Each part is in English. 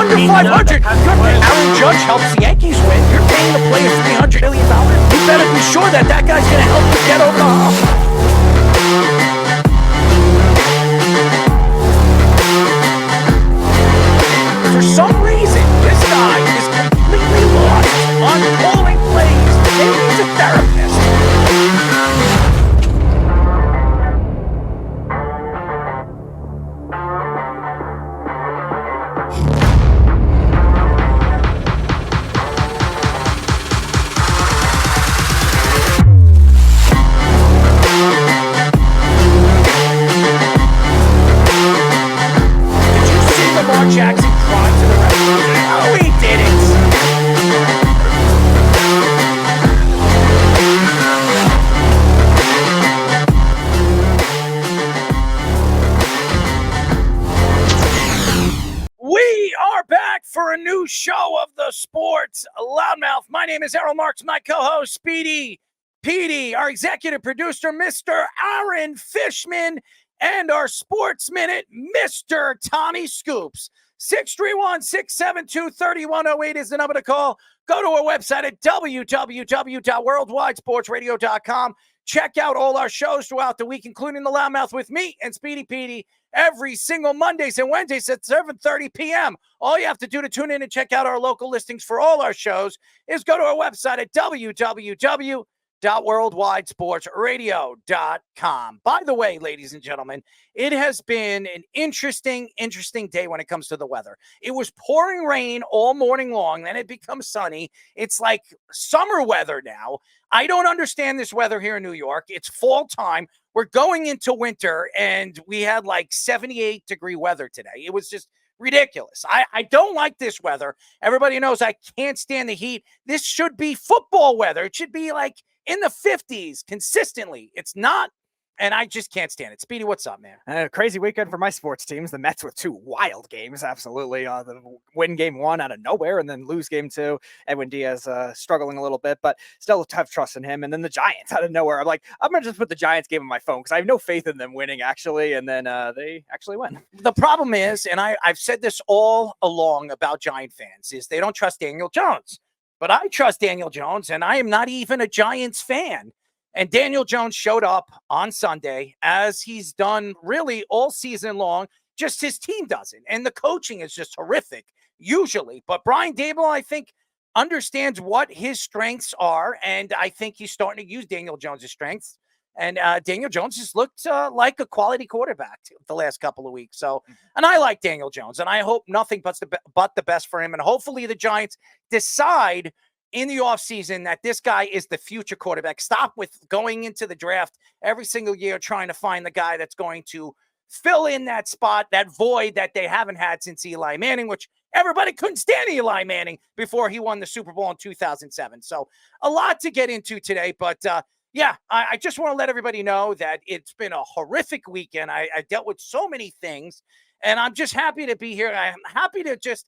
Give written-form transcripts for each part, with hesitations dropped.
under 500. Aaron Judge helps the Yankees win. You're paying the player $300 million. You better be sure that guy's going to help you get over the hump. For some reason, this guy is completely lost on calling plays. Maybe he's a therapist. Jackson cried to the ref. No, he didn't. We are back for a new show of the Sports Loudmouth. My name is Errol Marks, my co-host, Speedy Petey, our executive producer, Mr. Aaron Fishman, and our Sports Minute, Mr. Tommy Scoops. 631-672-3108 is the number to call. Go to our website at www.worldwidesportsradio.com. Check out all our shows throughout the week, including the Loudmouth with me and Speedy Petey every single Mondays and Wednesdays at 7:30 p.m. All you have to do to tune in and check out our local listings for all our shows is go to our website at www.worldwidesportsradio.com. By the way, ladies and gentlemen, it has been an interesting day when it comes to the weather. It was pouring rain all morning long, then it becomes sunny. It's like summer weather now. I don't understand this weather here in New York. It's fall time. We're going into winter, and we had like 78-degree weather today. It was just ridiculous. I don't like this weather. Everybody knows I can't stand the heat. This should be football weather. It should be like in the 50s consistently. It's not, and I just can't stand it. Speedy, what's up, man? Crazy weekend for my sports teams. The Mets with two wild games, absolutely. The win game one out of nowhere and then lose game two. Edwin Diaz struggling a little bit, but still have trust in him. And then the Giants out of nowhere. I'm like, I'm going to just put the Giants game on my phone because I have no faith in them winning, actually. And then they actually win. The problem is, and I've said this all along about Giant fans, is they don't trust Daniel Jones. But I trust Daniel Jones, and I am not even a Giants fan. And Daniel Jones showed up on Sunday, as he's done really all season long. Just his team doesn't. And the coaching is just horrific, usually. But Brian Daboll, I think, understands what his strengths are, and I think he's starting to use Daniel Jones' strengths. And Daniel Jones has looked like a quality quarterback the last couple of weeks. So, and I like Daniel Jones, and I hope nothing but the best for him. And hopefully the Giants decide in the offseason that this guy is the future quarterback. Stop with going into the draft every single year trying to find the guy that's going to fill in that spot, that void that they haven't had since Eli Manning, which everybody couldn't stand Eli Manning before he won the Super Bowl in 2007. So a lot to get into today, but yeah, I just want to let everybody know that it's been a horrific weekend. I dealt with so many things, and I'm just happy to be here. I'm happy to just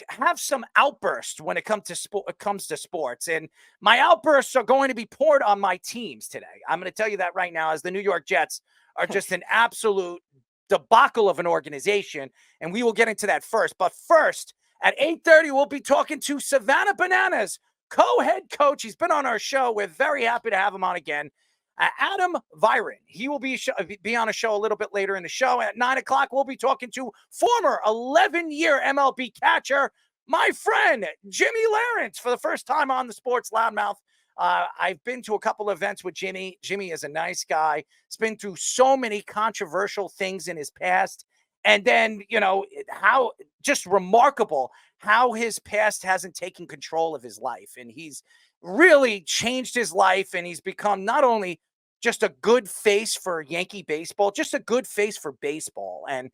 have some outbursts when it comes to sports. And my outbursts are going to be poured on my teams today. I'm going to tell you that right now, as the New York Jets are just an absolute debacle of an organization, and we will get into that first. But first, at 8:30, we'll be talking to Savannah Bananas co-head coach. He's been on our show. We're very happy to have him on again. Adam Viron. He will be on a show a little bit later in the show. At 9 o'clock, we'll be talking to former 11-year MLB catcher, my friend, Jimmy Lawrence, for the first time on the Sports Loudmouth. I've been to a couple of events with Jimmy. Jimmy is a nice guy. He's been through so many controversial things in his past. And then, how just remarkable how his past hasn't taken control of his life. And he's really changed his life. And he's become not only just a good face for Yankee baseball, just a good face for baseball. And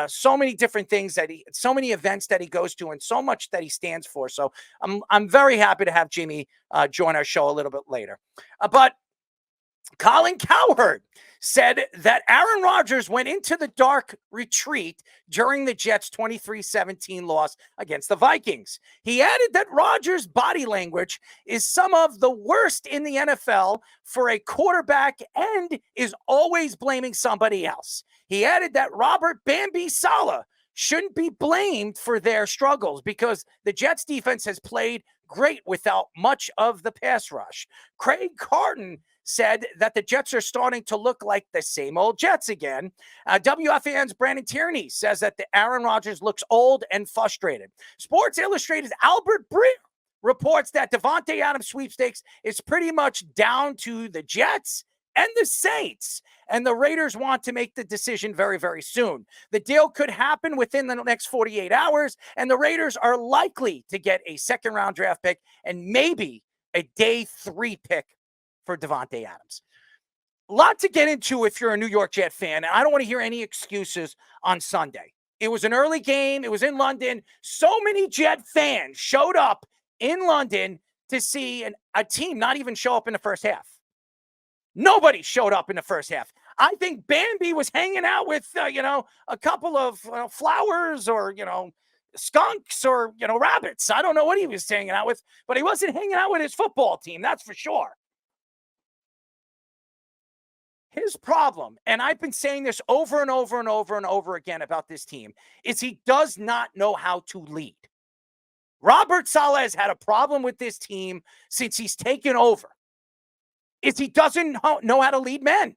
so many different things so many events that he goes to, and so much that he stands for. So I'm very happy to have Jimmy join our show a little bit later. But Colin Cowherd said that Aaron Rodgers went into the dark retreat during the Jets' 23-17 loss against the Vikings. He added that Rodgers' body language is some of the worst in the NFL for a quarterback and is always blaming somebody else. He added that Robert Bambi Saleh shouldn't be blamed for their struggles because the Jets defense has played great without much of the pass rush. Craig Carton said that the Jets are starting to look like the same old Jets again. WFAN's Brandon Tierney says that the Aaron Rodgers looks old and frustrated. Sports Illustrated's Albert Breer reports that Davante Adams sweepstakes is pretty much down to the Jets and the Saints, and the Raiders want to make the decision very, very soon. The deal could happen within the next 48 hours, and the Raiders are likely to get a second-round draft pick and maybe a day 3 pick for Davante Adams. A lot to get into if you're a New York Jet fan, and I don't want to hear any excuses on Sunday. It was an early game. It was in London. So many Jet fans showed up in London to see a team not even show up in the first half. Nobody showed up in the first half. I think Bambi was hanging out with, a couple of flowers or, skunks or, rabbits. I don't know what he was hanging out with, but he wasn't hanging out with his football team. That's for sure. His problem, and I've been saying this over and over and over and over again about this team, is he does not know how to lead. Robert Saleh has had a problem with this team since he's taken over. Is he doesn't know how to lead men.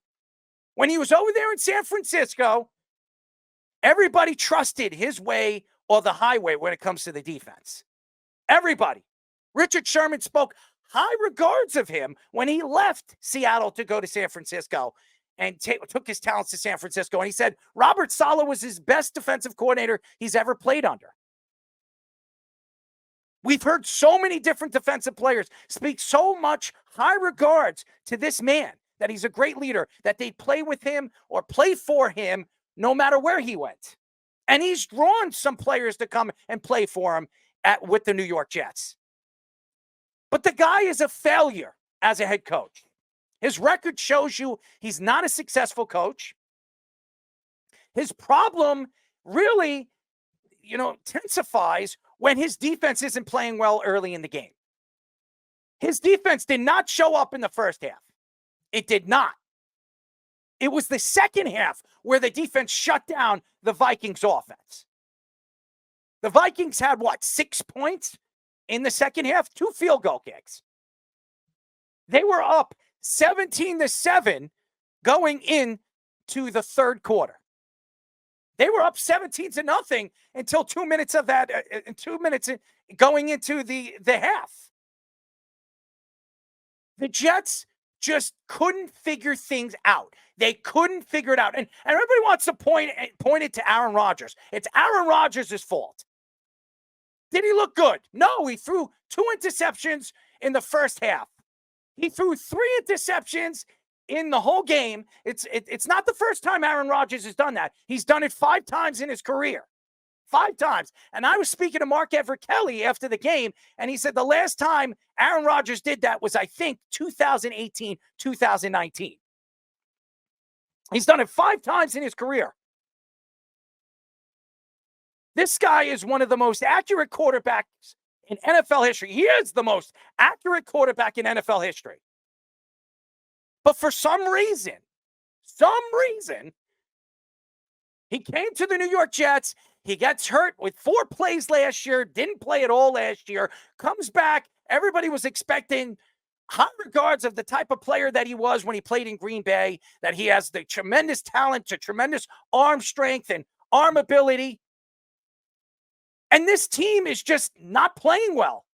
When he was over there in San Francisco, everybody trusted his way or the highway when it comes to the defense. Everybody. Richard Sherman spoke high regards of him when he left Seattle to go to San Francisco and took his talents to San Francisco. And he said Robert Saleh was his best defensive coordinator he's ever played under. We've heard so many different defensive players speak so much high regards to this man, that he's a great leader, that they play with him or play for him no matter where he went. And he's drawn some players to come and play for him with the New York Jets. But the guy is a failure as a head coach. His record shows you he's not a successful coach. His problem really, intensifies when his defense isn't playing well early in the game. His defense did not show up in the first half. It did not. It was the second half where the defense shut down the Vikings offense. The Vikings had 6 points in the second half? 2 field goal kicks. They were up 17-7 going into the third quarter. They were up 17-0 until 2 minutes of that, 2 minutes going into the half. The Jets just couldn't figure things out. They couldn't figure it out. And everybody wants to point it to Aaron Rodgers. It's Aaron Rodgers' fault. Did he look good? No, he threw 2 interceptions in the first half. He threw 3 interceptions in the whole game. It's not the first time Aaron Rodgers has done that. He's done it 5 times in his career. 5 times. And I was speaking to Mark Everett Kelly after the game, and he said the last time Aaron Rodgers did that was, I think, 2018, 2019. He's done it 5 times in his career. This guy is one of the most accurate quarterbacks in NFL history. He is the most accurate quarterback in NFL history. But for some reason, he came to the New York Jets. He gets hurt with 4 plays last year, didn't play at all last year, comes back. Everybody was expecting high regards of the type of player that he was when he played in Green Bay, that he has the tremendous talent, to tremendous arm strength and arm ability. And this team is just not playing well.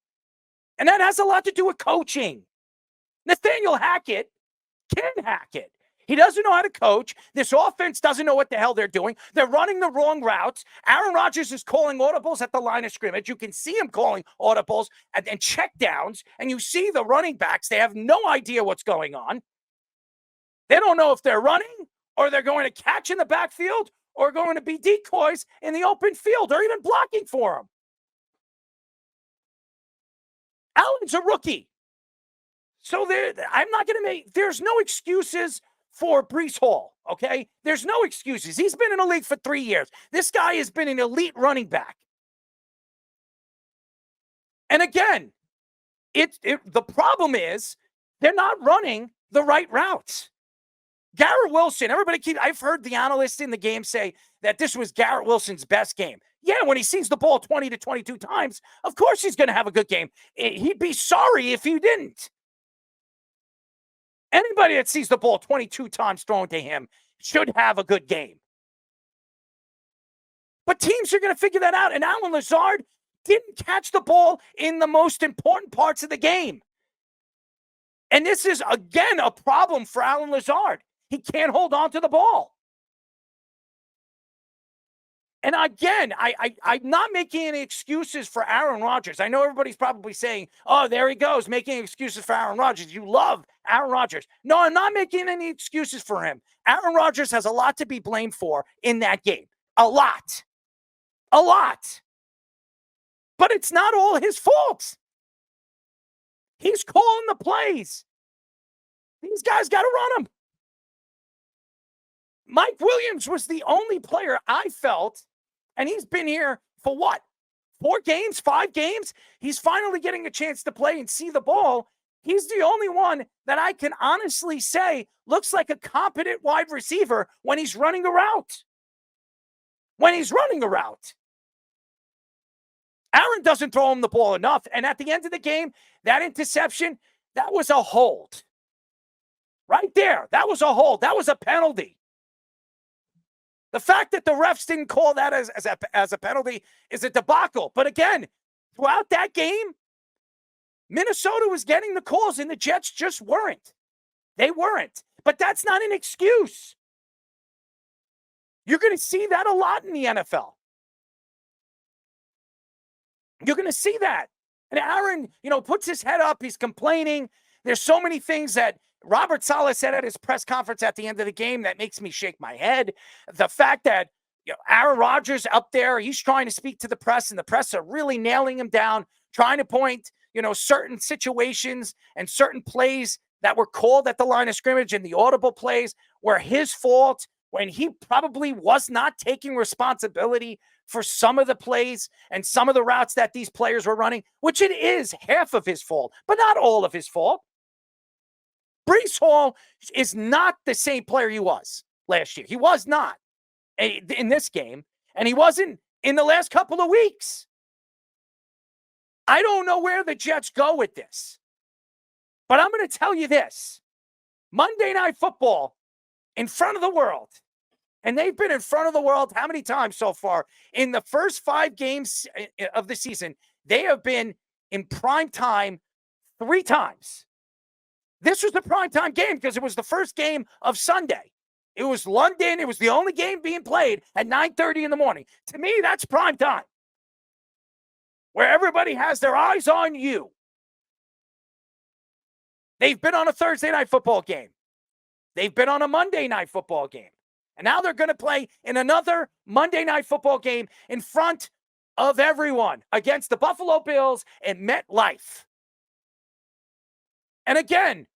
And that has a lot to do with coaching. Nathaniel Hackett can hack it. He doesn't know how to coach. This offense doesn't know what the hell they're doing. They're running the wrong routes. Aaron Rodgers is calling audibles at the line of scrimmage. You can see him calling audibles and check downs. And you see the running backs. They have no idea what's going on. They don't know if they're running or they're going to catch in the backfield or going to be decoys in the open field or even blocking for them. Allen's a rookie. So there's no excuses for Breece Hall, okay? There's no excuses. He's been in the league for 3 years. This guy has been an elite running back. And again, the problem is they're not running the right routes. Garrett Wilson, I've heard the analysts in the game say that this was Garrett Wilson's best game. Yeah, when he sees the ball 20 to 22 times, of course he's going to have a good game. He'd be sorry if he didn't. Anybody that sees the ball 22 times thrown to him should have a good game. But teams are going to figure that out. And Allen Lazard didn't catch the ball in the most important parts of the game. And this is, again, a problem for Allen Lazard. He can't hold on to the ball. And again, I'm not making any excuses for Aaron Rodgers. I know everybody's probably saying, oh, there he goes, making excuses for Aaron Rodgers. You love Aaron Rodgers. No, I'm not making any excuses for him. Aaron Rodgers has a lot to be blamed for in that game. A lot. A lot. But it's not all his fault. He's calling the plays. These guys got to run them. Mike Williams was the only player I felt, and he's been here for what? 4 games, 5 games? He's finally getting a chance to play and see the ball. He's the only one that I can honestly say looks like a competent wide receiver when he's running a route. When he's running a route. Aaron doesn't throw him the ball enough, and at the end of the game, that interception, that was a hold. Right there, that was a hold. That was a penalty. The fact that the refs didn't call that as a penalty is a debacle. But again, throughout that game, Minnesota was getting the calls and the Jets just weren't. They weren't. But that's not an excuse. You're going to see that a lot in the NFL. You're going to see that. And Aaron, puts his head up. He's complaining. There's so many things that Robert Saleh said at his press conference at the end of the game that makes me shake my head. The fact that Aaron Rodgers up there, he's trying to speak to the press, and the press are really nailing him down, trying to point, certain situations and certain plays that were called at the line of scrimmage and the audible plays were his fault when he probably was not taking responsibility for some of the plays and some of the routes that these players were running, which it is half of his fault, but not all of his fault. Breece Hall is not the same player he was last year. He was not in this game, and he wasn't in the last couple of weeks. I don't know where the Jets go with this, but I'm going to tell you this. Monday Night Football in front of the world, and they've been in front of the world how many times so far? In the first 5 games of the season, they have been in prime time 3 times. This was the primetime game because it was the first game of Sunday. It was London. It was the only game being played at 9:30 in the morning. To me, that's prime time, where everybody has their eyes on you. They've been on a Thursday night football game. They've been on a Monday night football game. And now they're going to play in another Monday night football game in front of everyone against the Buffalo Bills at MetLife. And again,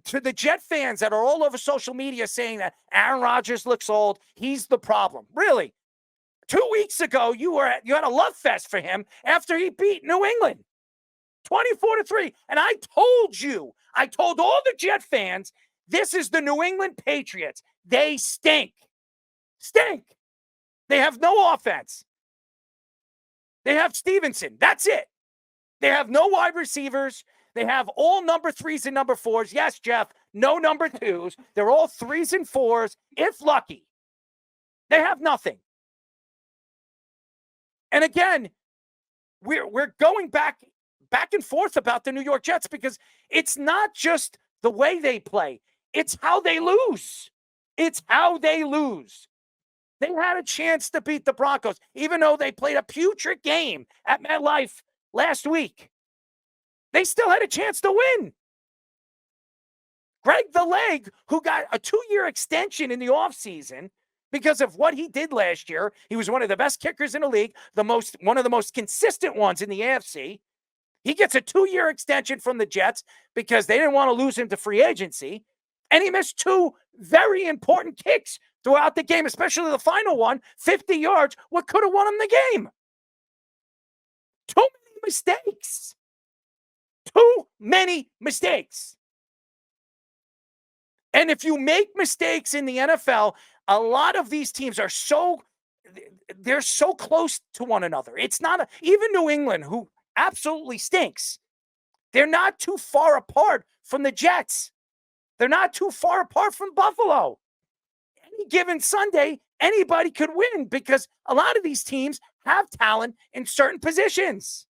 to the Jet fans that are all over social media saying that Aaron Rodgers looks old, he's the problem. Really? 2 weeks ago, you had a love fest for him after he beat New England 24-3. And I told all the Jet fans, this is the New England Patriots. They stink. Stink. They have no offense. They have Stevenson. That's it. They have no wide receivers. They have all number 3s and number 4s. Yes, Jeff, no number 2s. They're all 3s and 4s, if lucky. They have nothing. And again, we're going back and forth about the New York Jets because it's not just the way they play. It's how they lose. It's how they lose. They had a chance to beat the Broncos, even though they played a putrid game at MetLife last week. They still had a chance to win. Greg the Leg, who got a 2-year extension in the offseason because of what he did last year. He was one of the best kickers in the league, one of the most consistent ones in the AFC. He gets a 2-year extension from the Jets because they didn't want to lose him to free agency. And he missed 2 very important kicks throughout the game, especially the final one, 50 yards, what could have won him the game. Too many mistakes. Too many mistakes. And if you make mistakes in the NFL, a lot of these teams are they're so close to one another. It's not even New England, who absolutely stinks. They're not too far apart from the Jets. They're not too far apart from Buffalo. Any given Sunday, anybody could win because a lot of these teams have talent in certain positions.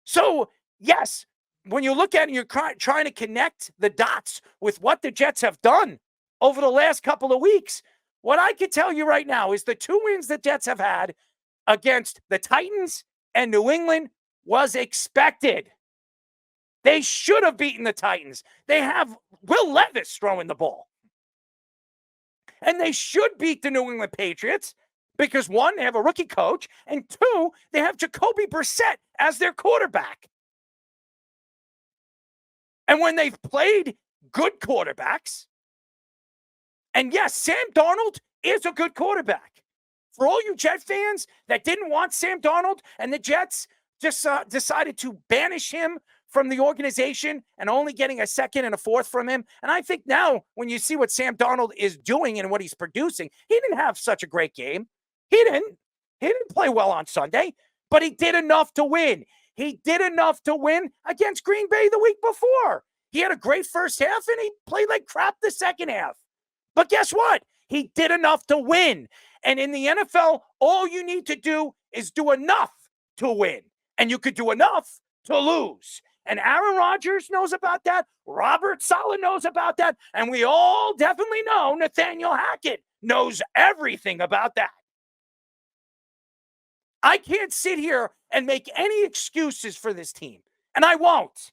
So, yes, when you look at it, you're trying to connect the dots with what the Jets have done over the last couple of weeks. What I can tell you right now is the 2 wins the Jets have had against the Titans and New England was expected. They should have beaten the Titans. They have Will Levis throwing the ball. And they should beat the New England Patriots because, 1, they have a rookie coach, and 2, they have Jacoby Brissett as their quarterback. And when they've played good quarterbacks, and yes, Sam Darnold is a good quarterback. For all you Jet fans that didn't want Sam Darnold and the Jets just decided to banish him from the organization and only getting a 2nd and a 4th from him. And I think now when you see what Sam Darnold is doing and what he's producing, he didn't have such a great game. He didn't play well on Sunday, but he did enough to win. He did enough to win against Green Bay the week before. He had a great first half and he played like crap the second half. But guess what? He did enough to win. And in the NFL, all you need to do is do enough to win. And you could do enough to lose. And Aaron Rodgers knows about that. Robert Saleh knows about that. And we all definitely know Nathaniel Hackett knows everything about that. I can't sit here and make any excuses for this team. And I won't,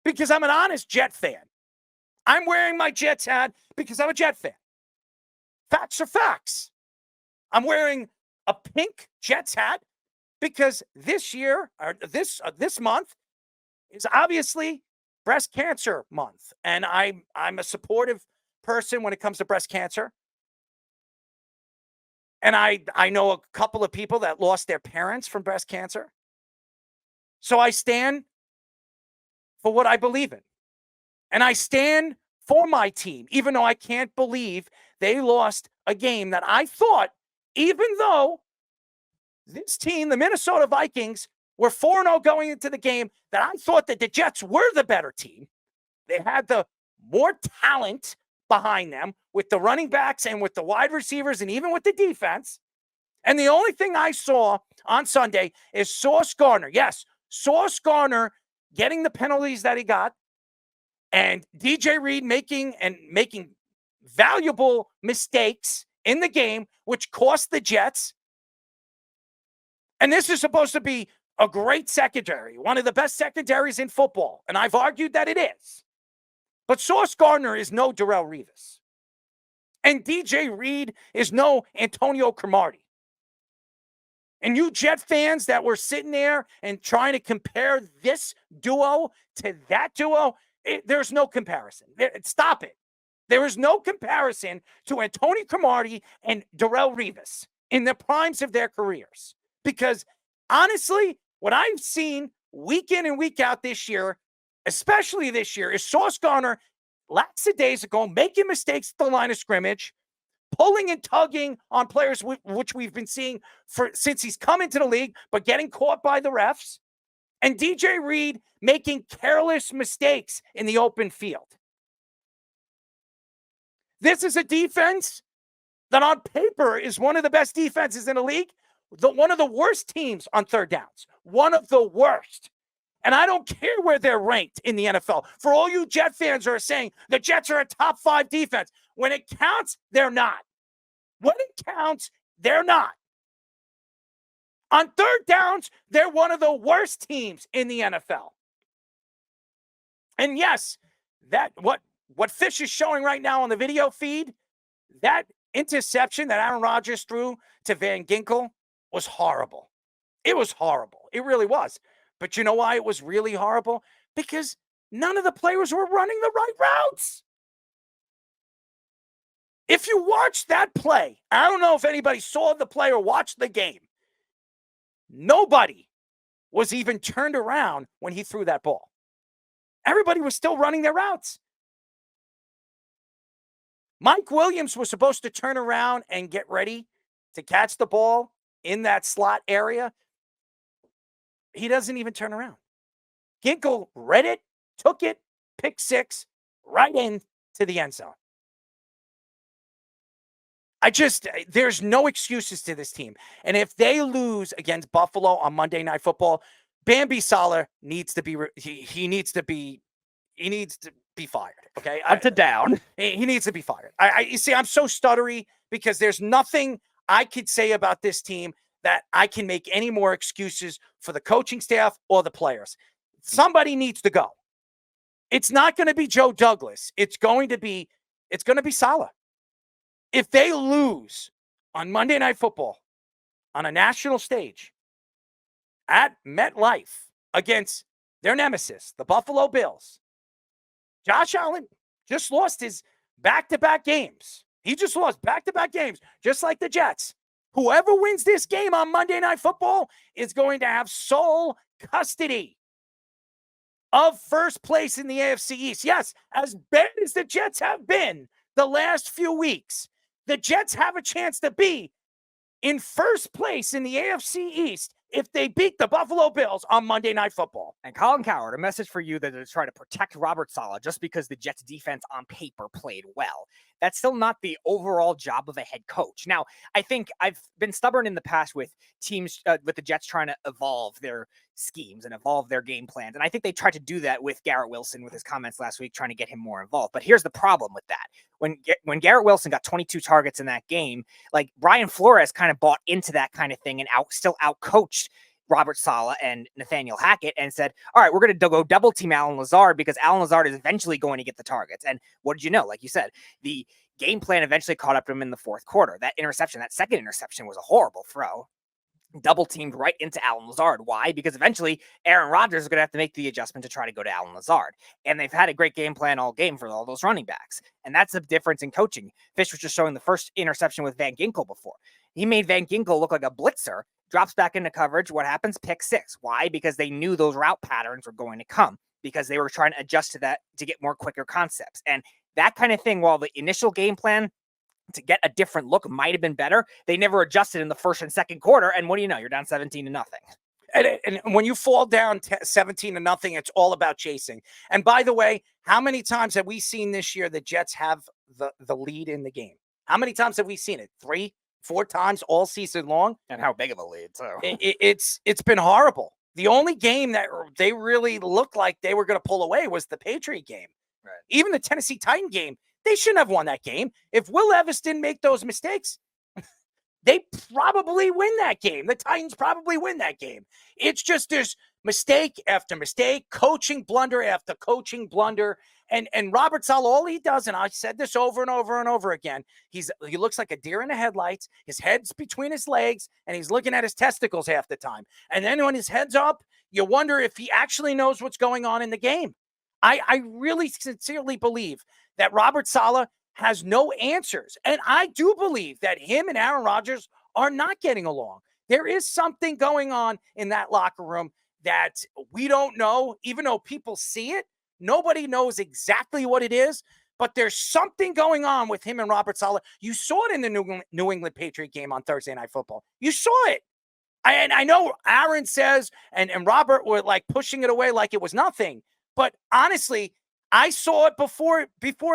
because I'm an honest Jet fan. I'm wearing my Jets hat because I'm a Jet fan. Facts are facts. I'm wearing a pink Jets hat because this year, or this month, is obviously Breast Cancer Month. And I'm a supportive person when it comes to breast cancer. And I know a couple of people that lost their parents from breast cancer. So I stand for what I believe in. And I stand for my team, even though I can't believe they lost a game that I thought, even though this team, the Minnesota Vikings, were 4-0 going into the game, that I thought that the Jets were the better team. They had the more talent behind them with the running backs and with the wide receivers and even with the defense. And the only thing I saw on Sunday is Sauce Gardner. Yes, Sauce Gardner getting the penalties that he got, and DJ Reed making valuable mistakes in the game, which cost the Jets. And this is supposed to be a great secondary, one of the best secondaries in football. And I've argued that it is. But Sauce Gardner is no Darrelle Revis. And DJ Reed is no Antonio Cromartie. And you Jet fans that were sitting there and trying to compare this duo to that duo, there's no comparison. Stop it. There is no comparison to Antonio Cromartie and Darrelle Revis in the primes of their careers. Because honestly, what I've seen week in and week out this year, especially this year, is Sauce Gardner lackadaisical, making mistakes at the line of scrimmage, pulling and tugging on players, which we've been seeing since he's come into the league, but getting caught by the refs. And DJ Reed making careless mistakes in the open field. This is a defense that on paper is one of the best defenses in the league. One of the worst teams on third downs. One of the worst. And I don't care where they're ranked in the NFL. For all you Jet fans who are saying the Jets are a top 5 defense, when it counts, they're not. When it counts, they're not. On third downs, they're one of the worst teams in the NFL. And yes, that what Fish is showing right now on the video feed, that interception that Aaron Rodgers threw to Van Ginkel was horrible. It was horrible. It really was. But you know why it was really horrible? Because none of the players were running the right routes. If you watch that play, I don't know if anybody saw the play or watched the game. Nobody was even turned around when he threw that ball. Everybody was still running their routes. Mike Williams was supposed to turn around and get ready to catch the ball in that slot area. He doesn't even turn around. Ginkle read it, took it, pick six, right into the end zone. There's no excuses to this team. And if they lose against Buffalo on Monday Night Football, Bambi Sala needs to be, he needs to be fired. Okay. Up to down. He needs to be fired. You see, I'm so stuttery because there's nothing I could say about this team that I can make any more excuses for the coaching staff or the players. Somebody needs to go. It's not going to be Joe Douglas. It's going to be Sala. If they lose on Monday Night Football on a national stage at MetLife against their nemesis, the Buffalo Bills, Josh Allen just lost his back-to-back games. He just lost back-to-back games, just like the Jets. Whoever wins this game on Monday Night Football is going to have sole custody of first place in the AFC East. Yes, as bad as the Jets have been the last few weeks, the Jets have a chance to be in first place in the AFC East if they beat the Buffalo Bills on Monday Night Football. And Colin Cowherd, a message for you that is trying to protect Robert Saleh just because the Jets defense on paper played well. That's still not the overall job of a head coach. Now, I think I've been stubborn in the past with teams, with the Jets trying to evolve their schemes and evolve their game plans. And I think they tried to do that with Garrett Wilson with his comments last week, trying to get him more involved. But here's the problem with that. When Garrett Wilson got 22 targets in that game, like Brian Flores kind of bought into that kind of thing and still outcoached Robert Saleh and Nathaniel Hackett and said, all right, we're going to go double team Allen Lazard because Allen Lazard is eventually going to get the targets. And what did you know? Like you said, the game plan eventually caught up to him in the fourth quarter. That second interception was a horrible throw. Double teamed right into Allen Lazard. Why? Because eventually Aaron Rodgers is going to have to make the adjustment to try to go to Allen Lazard. And they've had a great game plan all game for all those running backs. And that's the difference in coaching. Fish was just showing the first interception with Van Ginkel before. He made Van Ginkel look like a blitzer, drops back into coverage. What happens? Pick six. Why? Because they knew those route patterns were going to come because they were trying to adjust to that to get more quicker concepts. And that kind of thing, while the initial game plan to get a different look might have been better, they never adjusted in the first and second quarter. And what do you know? You're down 17-0. And when you fall down 17-0, it's all about chasing. And by the way, how many times have we seen this year the Jets have the lead in the game? How many times have we seen it? 3, 4 times all season long? And how big of a lead? So it's been horrible. The only game that they really looked like they were going to pull away was the Patriot game. Right. Even the Tennessee Titan game, they shouldn't have won that game. If Will Levis didn't make those mistakes, they probably win that game. The Titans probably win that game. It's just there's mistake after mistake, coaching blunder after coaching blunder. And Robert Saleh, all he does, and I said this over and over and over again, he looks like a deer in the headlights. His head's between his legs, and he's looking at his testicles half the time. And then when his head's up, you wonder if he actually knows what's going on in the game. I really sincerely believe that Robert Saleh has no answers. And I do believe that him and Aaron Rodgers are not getting along. There is something going on in that locker room that we don't know, even though people see it. Nobody knows exactly what it is, but there's something going on with him and Robert Saleh. You saw it in the New England Patriot game on Thursday Night Football. You saw it. And I know Aaron says, and Robert were like pushing it away like it was nothing. But honestly, I saw it before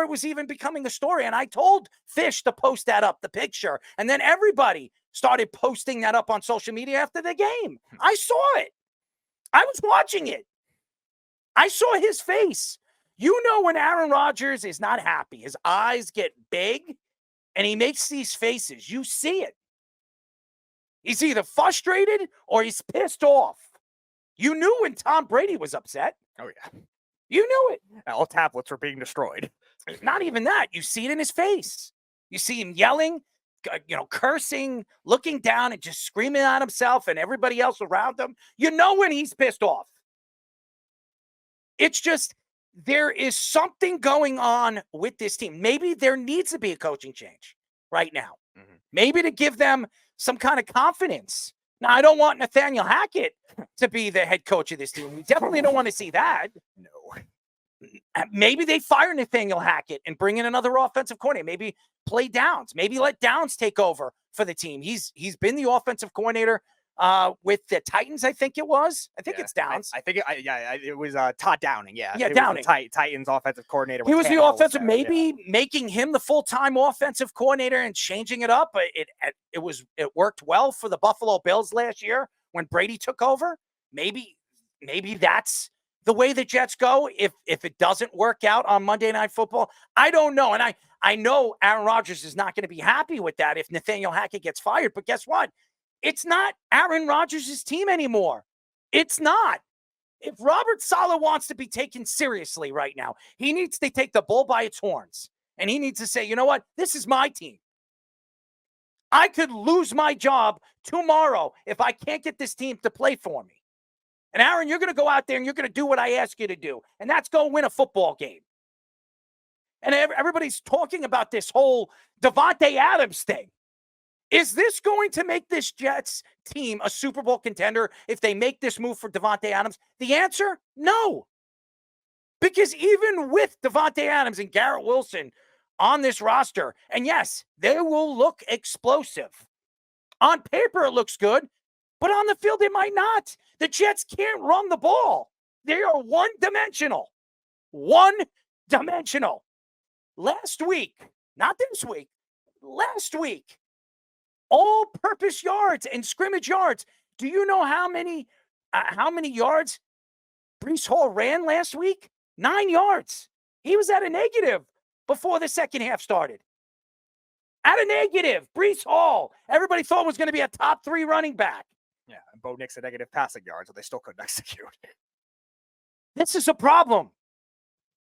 it was even becoming a story. And I told Fish to post that up, the picture. And then everybody started posting that up on social media after the game. I saw it. I was watching it. I saw his face. You know when Aaron Rodgers is not happy, his eyes get big, and he makes these faces. You see it. He's either frustrated or he's pissed off. You knew when Tom Brady was upset. Oh, yeah. You knew it. All tablets were being destroyed. Not even that. You see it in his face. You see him yelling, cursing, looking down and just screaming at himself and everybody else around him. You know when he's pissed off. It's just there is something going on with this team. Maybe there needs to be a coaching change right now. Mm-hmm. Maybe to give them some kind of confidence. Now, I don't want Nathaniel Hackett to be the head coach of this team. We definitely don't want to see that. No. Maybe they fire Nathaniel Hackett and bring in another offensive coordinator. Maybe play Downs. Maybe let Downs take over for the team. He's been the offensive coordinator with the Titans, I think it was. I think it's Downs. I think it was Todd Downing. Yeah, Yeah, it Downing. Was the Titans offensive coordinator. He was the offensive, maybe making him the full-time offensive coordinator and changing it up. It worked well for the Buffalo Bills last year when Brady took over. Maybe that's the way the Jets go. If it doesn't work out on Monday Night Football, I don't know. And I know Aaron Rodgers is not going to be happy with that if Nathaniel Hackett gets fired. But guess what? It's not Aaron Rodgers' team anymore. It's not. If Robert Saleh wants to be taken seriously right now, he needs to take the bull by its horns. And he needs to say, you know what? This is my team. I could lose my job tomorrow if I can't get this team to play for me. And Aaron, you're going to go out there and you're going to do what I ask you to do. And that's go win a football game. And everybody's talking about this whole Davante Adams thing. Is this going to make this Jets team a Super Bowl contender if they make this move for Davante Adams? The answer, no. Because even with Davante Adams and Garrett Wilson on this roster, and yes, they will look explosive. On paper, it looks good, but on the field, it might not. The Jets can't run the ball. They are one-dimensional. One-dimensional. Last week, not this week, last week, all-purpose yards and scrimmage yards. Do you know how many yards Breece Hall ran last week? 9 yards. He was at a negative before the second half started. At a negative. Breece Hall. Everybody thought was going to be a top 3 running back. Yeah, and Bo Nix a negative passing yards, so they still couldn't execute. This is a problem.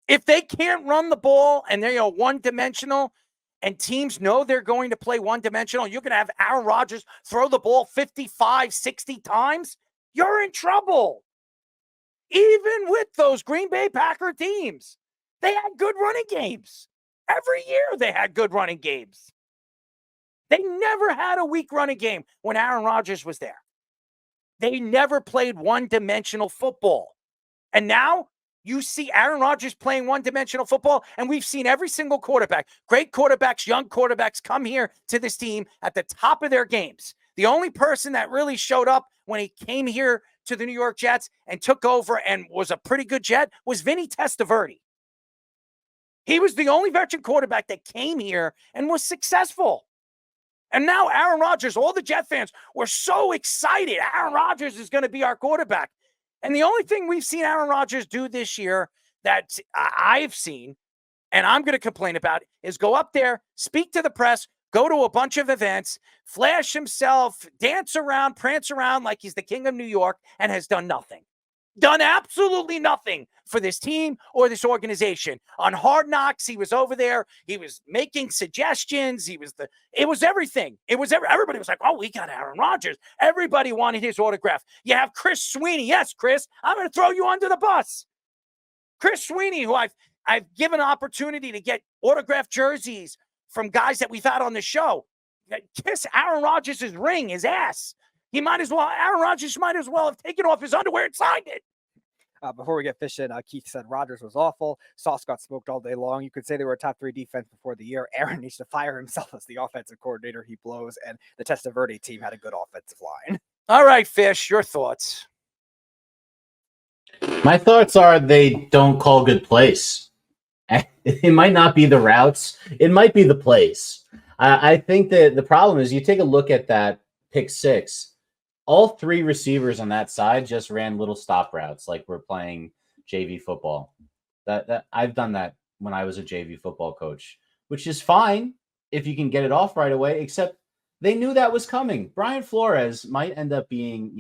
If they can't run the ball and they're one-dimensional, and teams know they're going to play one-dimensional, you're going to have Aaron Rodgers throw the ball 55, 60 times, you're in trouble. Even with those Green Bay Packer teams, they had good running games. Every year they had good running games. They never had a weak running game when Aaron Rodgers was there. They never played one-dimensional football. And now you see Aaron Rodgers playing one-dimensional football, and we've seen every single quarterback, great quarterbacks, young quarterbacks, come here to this team at the top of their games. The only person that really showed up when he came here to the New York Jets and took over and was a pretty good Jet was Vinny Testaverde. He was the only veteran quarterback that came here and was successful. And now Aaron Rodgers, all the Jet fans were so excited. Aaron Rodgers is going to be our quarterback. And the only thing we've seen Aaron Rodgers do this year that I've seen, and I'm going to complain about, is go up there, speak to the press, go to a bunch of events, flash himself, dance around, prance around like he's the king of New York, and has done nothing. Done absolutely nothing for this team or this organization. On Hard Knocks, he was over there. He was making suggestions. It was everything. Everybody was like, oh, we got Aaron Rodgers. Everybody wanted his autograph. You have Chris Sweeney. Yes, Chris, I'm going to throw you under the bus. Chris Sweeney, who I've given an opportunity to get autographed jerseys from guys that we've had on the show. Kiss Aaron Rodgers' ring, his ass. Aaron Rodgers might as well have taken off his underwear and signed it. Before we get fishing, Keith said Rodgers was awful. Sauce got smoked all day long. You could say they were a top 3 defense before the year. Aaron needs to fire himself as the offensive coordinator. He blows, and the Testaverde team had a good offensive line. All right, Fish, your thoughts. My thoughts are they don't call good plays. It might not be the routes. It might be the plays. I think that the problem is you take a look at that pick 6. All 3 receivers on that side just ran little stop routes like we're playing JV football. That I've done that when I was a JV football coach, which is fine if you can get it off right away, except they knew that was coming. Brian Flores might end up being,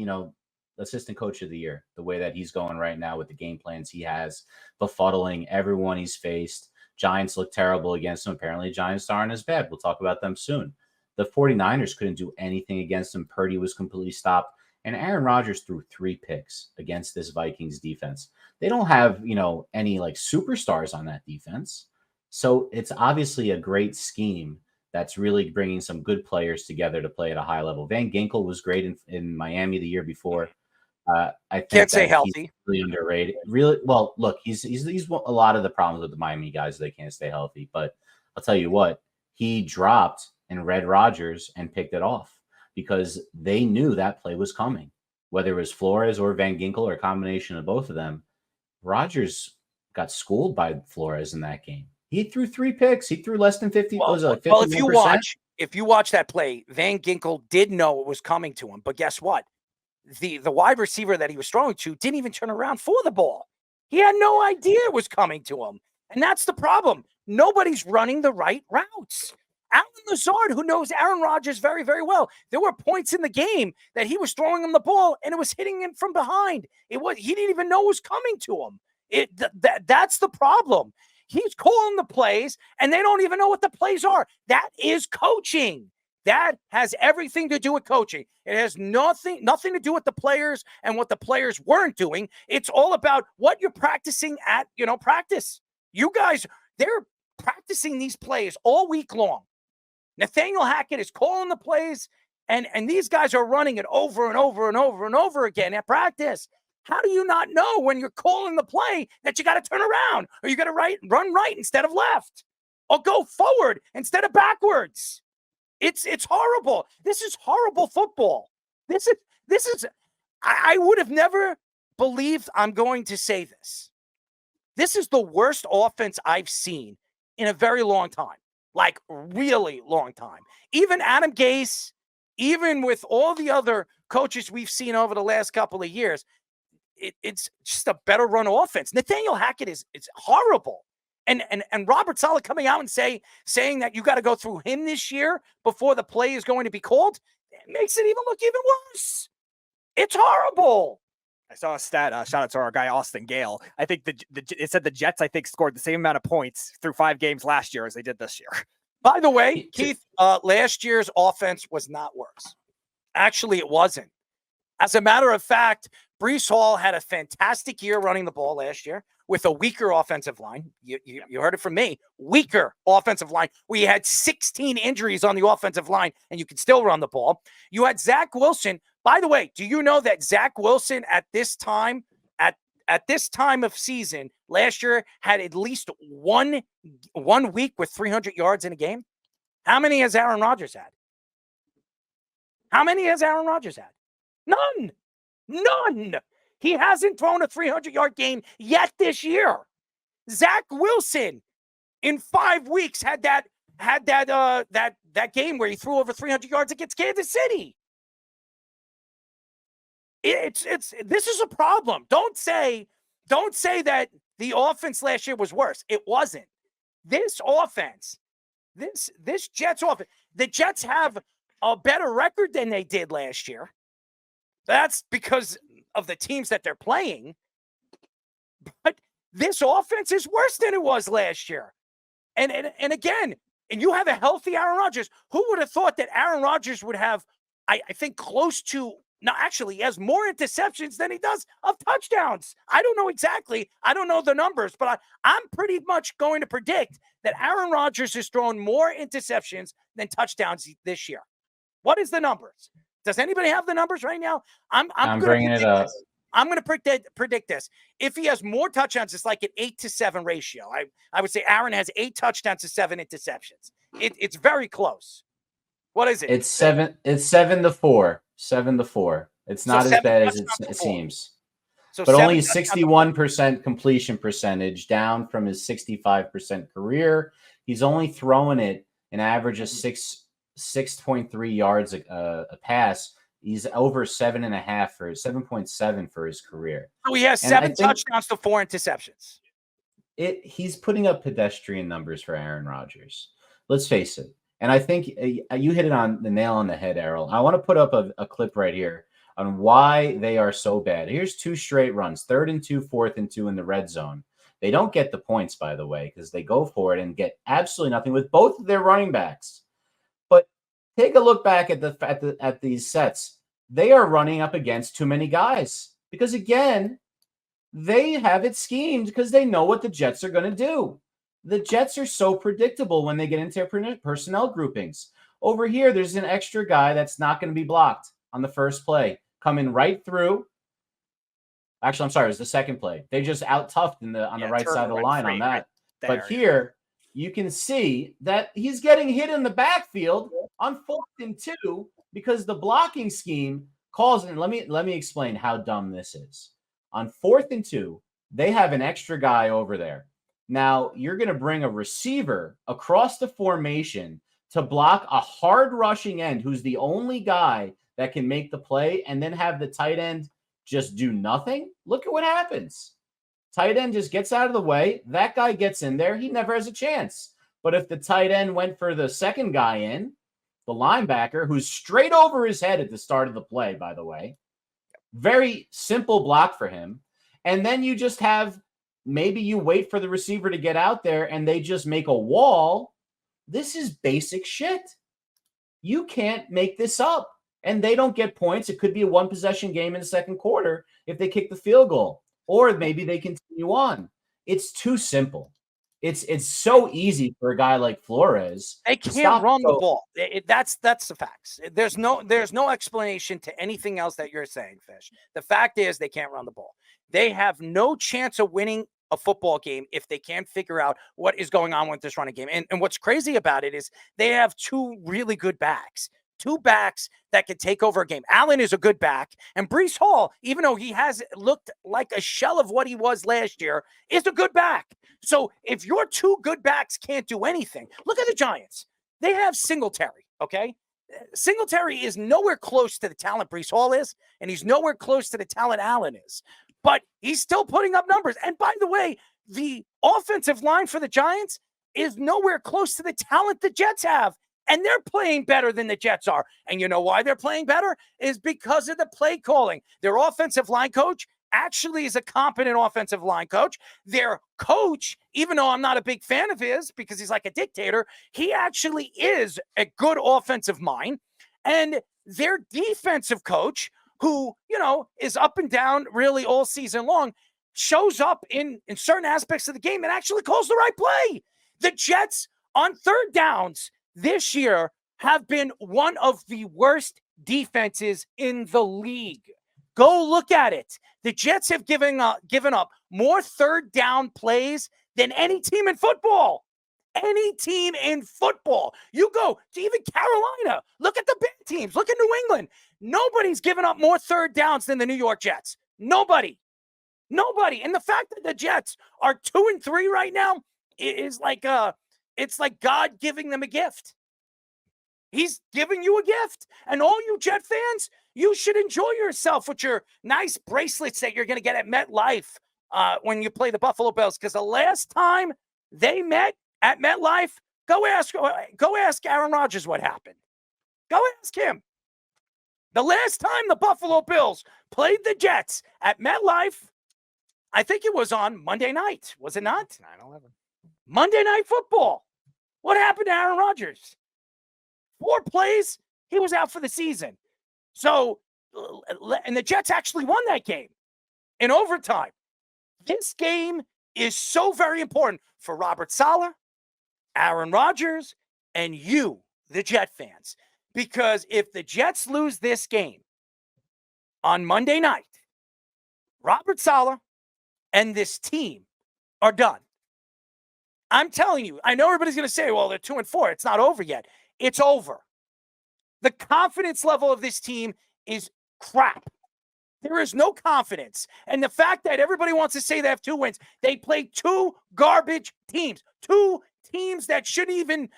assistant coach of the year, the way that he's going right now with the game plans he has, befuddling everyone he's faced. Giants look terrible against him. Apparently, Giants aren't as bad. We'll talk about them soon. The 49ers couldn't do anything against him. Purdy was completely stopped. And Aaron Rodgers threw 3 picks against this Vikings defense. They don't have, any superstars on that defense. So it's obviously a great scheme that's really bringing some good players together to play at a high level. Van Ginkel was great in Miami the year before. I think Can't say that he's healthy. really underrated. Really, well, look, he's a lot of the problems with the Miami guys. They can't stay healthy. But I'll tell you what, he dropped and read Rodgers and picked it off because they knew that play was coming. Whether it was Flores or Van Ginkel or a combination of both of them, Rodgers got schooled by Flores in that game. He threw 3 picks. He threw less than 50. Well, Was it like 51%? well, if you watch that play, Van Ginkel did know it was coming to him. But guess what? The wide receiver that he was throwing to didn't even turn around for the ball. He had no idea it was coming to him. And that's the problem. Nobody's running the right routes. Alan Lazard, who knows Aaron Rodgers very, very well, there were points in the game that he was throwing him the ball and it was hitting him from behind. He didn't even know it was coming to him. That's the problem. He's calling the plays and they don't even know what the plays are. That is coaching. That has everything to do with coaching. It has nothing to do with the players and what the players weren't doing. It's all about what you're practicing at, practice. You guys, they're practicing these plays all week long. Nathaniel Hackett is calling the plays, and these guys are running it over and over and over and over again at practice. How do you not know when you're calling the play that you got to turn around or you got to run right instead of left or go forward instead of backwards? It's horrible. This is horrible football. This is I would have never believed I'm going to say this. This is the worst offense I've seen in a very long time. Like really long time. Even Adam Gase, even with all the other coaches we've seen over the last couple of years, it's just a better run offense. Nathaniel Hackett is horrible. And Robert Saleh coming out and saying that you got to go through him this year before the play is going to be called, it makes it even look even worse. It's horrible. I saw a stat. Shout out to our guy Austin Gale. I think it said the Jets, I think, scored the same amount of points through 5 games last year as they did this year. By the way, Keith, last year's offense was not worse. Actually, it wasn't. As a matter of fact, Breece Hall had a fantastic year running the ball last year with a weaker offensive line. You heard it from me. Weaker offensive line. We had 16 injuries on the offensive line, and you could still run the ball. You had Zach Wilson. By the way, do you know that Zach Wilson at this time of season last year had at least one week with 300 yards in a game? How many has Aaron Rodgers had? None. He hasn't thrown a 300-yard game yet this year. Zach Wilson in 5 weeks had that game where he threw over 300 yards against Kansas City. This is a problem. Don't say that the offense last year was worse. It wasn't. This offense, this Jets offense, the Jets have a better record than they did last year. That's because of the teams that they're playing. But this offense is worse than it was last year. And again, and you have a healthy Aaron Rodgers. Who would have thought that Aaron Rodgers would have, I think, close to, no, actually, he has more interceptions than he does of touchdowns. I don't know exactly. I don't know the numbers, but I'm pretty much going to predict that Aaron Rodgers has thrown more interceptions than touchdowns this year. What is the numbers? Does anybody have the numbers right now? I'm bringing it up. I'm going to predict this. If he has more touchdowns, it's like an 8-7 ratio. I would say Aaron has 8 touchdowns to 7 interceptions. It's very close. What is it? It's 7 to 4. 7-4. It's not as bad as it seems. So but only 61% completion percentage, down from his 65% career. He's only throwing it an average of 6.3 yards a pass. He's over 7.5 for 7.7 for his career. So he has 7 touchdowns to 4 interceptions. He's putting up pedestrian numbers for Aaron Rodgers. Let's face it. And I think you hit it on the nail on the head, Errol. I want to put up a clip right here on why they are so bad. Here's 2 straight runs, 3rd and 2, 4th and 2 in the red zone. They don't get the points, by the way, because they go for it and get absolutely nothing with both of their running backs. But take a look back at these sets. They are running up against too many guys because, again, they have it schemed because they know what the Jets are going to do. The Jets are so predictable when they get into personnel groupings. Over here, there's an extra guy that's not going to be blocked on the first play, coming right through. Actually, I'm sorry, it was the second play. They just out-toughed on the right side of the line on that. But here, you can see that he's getting hit in the backfield on 4th and 2 because the blocking scheme calls. And let me explain how dumb this is. On 4th and 2, they have an extra guy over there. Now, you're going to bring a receiver across the formation to block a hard rushing end who's the only guy that can make the play, and then have the tight end just do nothing. Look at what happens. Tight end just gets out of the way. That guy gets in there. He never has a chance. But if the tight end went for the second guy in, the linebacker, who's straight over his head at the start of the play, by the way, very simple block for him. And then you just have, maybe you wait for the receiver to get out there and they just make a wall. This is basic shit. You can't make this up. And they don't get points. It could be a one-possession game in the second quarter if they kick the field goal. Or maybe they continue on. It's too simple. It's so easy for a guy like Flores. They can't run the ball. That's the facts. There's no explanation to anything else that you're saying, Fish. The fact is they can't run the ball. They have no chance of winning a football game if they can't figure out what is going on with this running game. And what's crazy about it is they have two really good backs. Two backs that can take over a game. Allen is a good back, and Breece Hall, even though he has looked like a shell of what he was last year, is a good back. So if your two good backs can't do anything, look at the Giants. They have Singletary, okay? Singletary is nowhere close to the talent Breece Hall is, and he's nowhere close to the talent Allen is. But he's still putting up numbers. And by the way, the offensive line for the Giants is nowhere close to the talent the Jets have. And they're playing better than the Jets are. And you know why they're playing better? Is because of the play calling. Their offensive line coach actually is a competent offensive line coach. Their coach, even though I'm not a big fan of his because he's like a dictator, he actually is a good offensive mind. And their defensive coach, who, is up and down really all season long, shows up in certain aspects of the game and actually calls the right play. The Jets on third downs this year have been one of the worst defenses in the league. Go look at it. The Jets have given up more third down plays than any team in football. Any team in football. You go to even Carolina. Look at the big teams. Look at New England. Nobody's given up more third downs than the New York Jets. Nobody. And the fact that the Jets are 2-3 right now is like it's like God giving them a gift. He's giving you a gift. And all you Jet fans, you should enjoy yourself with your nice bracelets that you're going to get at MetLife when you play the Buffalo Bills. Because the last time they met at MetLife, go ask Aaron Rodgers what happened. Go ask him. The last time the Buffalo Bills played the Jets at MetLife, I think it was on Monday night. Was it not? 9/11. Monday Night Football. What happened to Aaron Rodgers? 4 plays, he was out for the season. So, and the Jets actually won that game in overtime. This game is so very important for Robert Saleh, Aaron Rodgers, and you, the Jet fans. Because if the Jets lose this game on Monday night, Robert Saleh and this team are done. I'm telling you, I know everybody's going to say, well, they're 2-4. It's not over yet. It's over. The confidence level of this team is crap. There is no confidence. And the fact that everybody wants to say they have 2 wins, they played 2 garbage teams, 2 teams that shouldn't even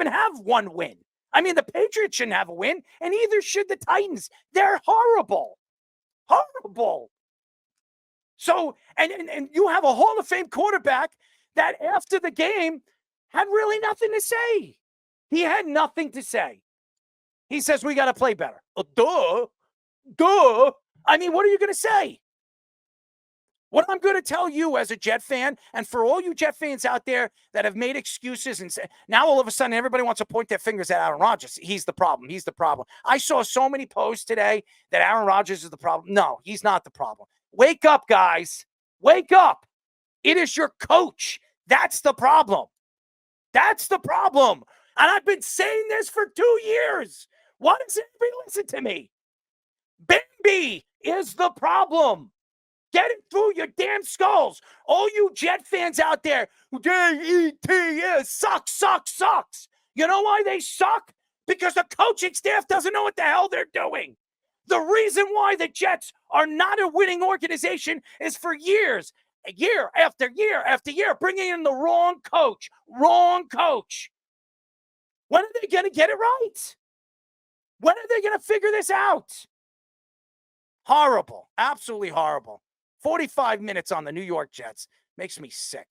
have 1 win. I mean, the Patriots shouldn't have a win, and neither should the Titans. They're horrible. Horrible. So, and you have a Hall of Fame quarterback that after the game had really nothing to say. He had nothing to say. He says, we got to play better. Duh. I mean, what are you going to say? What I'm going to tell you as a Jet fan, and for all you Jet fans out there that have made excuses and say, now all of a sudden everybody wants to point their fingers at Aaron Rodgers. He's the problem. I saw so many posts today that Aaron Rodgers is the problem. No, he's not the problem. Wake up, guys. Wake up. It is your coach. That's the problem. That's the problem. And I've been saying this for 2 years. Why doesn't anybody listen to me? Bambi is the problem. Get it through your damn skulls. All you Jet fans out there who J-E-T-S sucks. You know why they suck? Because the coaching staff doesn't know what the hell they're doing. The reason why the Jets are not a winning organization is for years, year after year after year, bringing in the wrong coach. When are they going to get it right? When are they going to figure this out? Horrible. Absolutely horrible. 45 minutes on the New York Jets makes me sick.